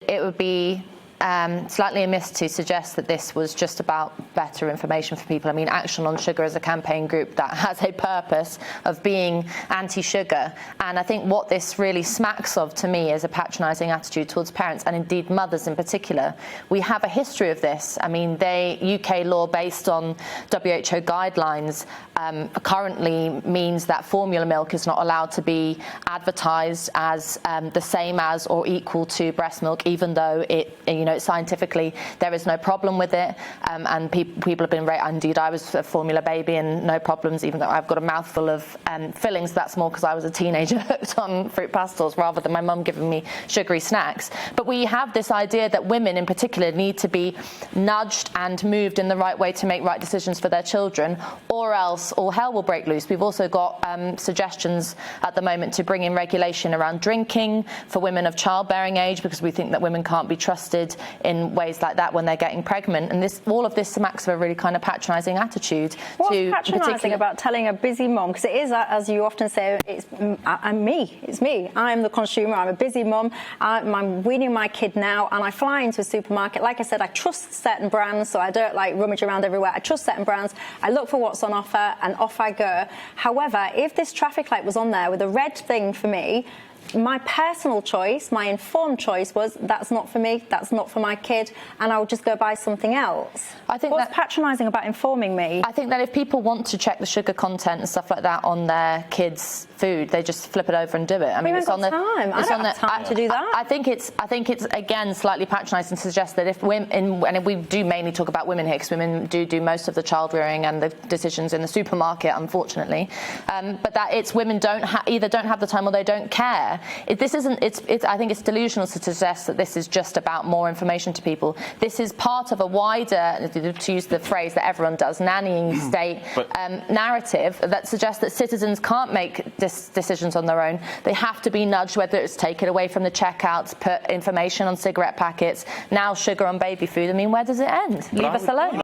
It would be slightly amiss to suggest that this was just about better information for people. I mean, Action on Sugar is a campaign group that has a purpose of being anti-sugar, and I think what this really smacks of to me is a patronising attitude towards parents, and indeed mothers in particular. We have a history of this. I mean, UK law based on WHO guidelines currently means that formula milk is not allowed to be advertised as the same as or equal to breast milk, even though scientifically there is no problem with it, and people have been indeed I was a formula baby and no problems, even though I've got a mouthful of fillings. That's more because I was a teenager hooked on fruit pastels rather than my mum giving me sugary snacks. But we have this idea that women in particular need to be nudged and moved in the right way to make right decisions for their children, or else all hell will break loose. We've also got suggestions at the moment to bring in regulation around drinking for women of childbearing age, because we think that women can't be trusted in ways like that when they're getting pregnant. And all of this smacks of a really kind of patronising attitude. What's patronising about telling a busy mum? Because it is, as you often say, it's me. I'm the consumer. I'm a busy mum. I'm weaning my kid now, and I fly into a supermarket. Like I said, I trust certain brands, so I don't rummage around everywhere. I trust certain brands. I look for what's on offer, and off I go. However, if this traffic light was on there with a red thing for me, my personal choice, my informed choice was, that's not for me, that's not for my kid, and I'll just go buy something else. I think what's patronising about informing me? I think that if people want to check the sugar content and stuff like that on their kids' food, they just flip it over and do it. I mean, it's on the time. I don't have time to do that. I think it's again slightly patronising to suggest that if women, and we do mainly talk about women here because women do most of the child rearing and the decisions in the supermarket, unfortunately, but that it's women either don't have the time or they don't care. I think it's delusional to suggest that this is just about more information to people. This is part of a wider, to use the phrase that everyone does, nannying state narrative that suggests that citizens can't make decisions on their own. They have to be nudged, whether it's taken away from the checkouts, put information on cigarette packets, now sugar on baby food. I mean, where does it end? Leave us alone.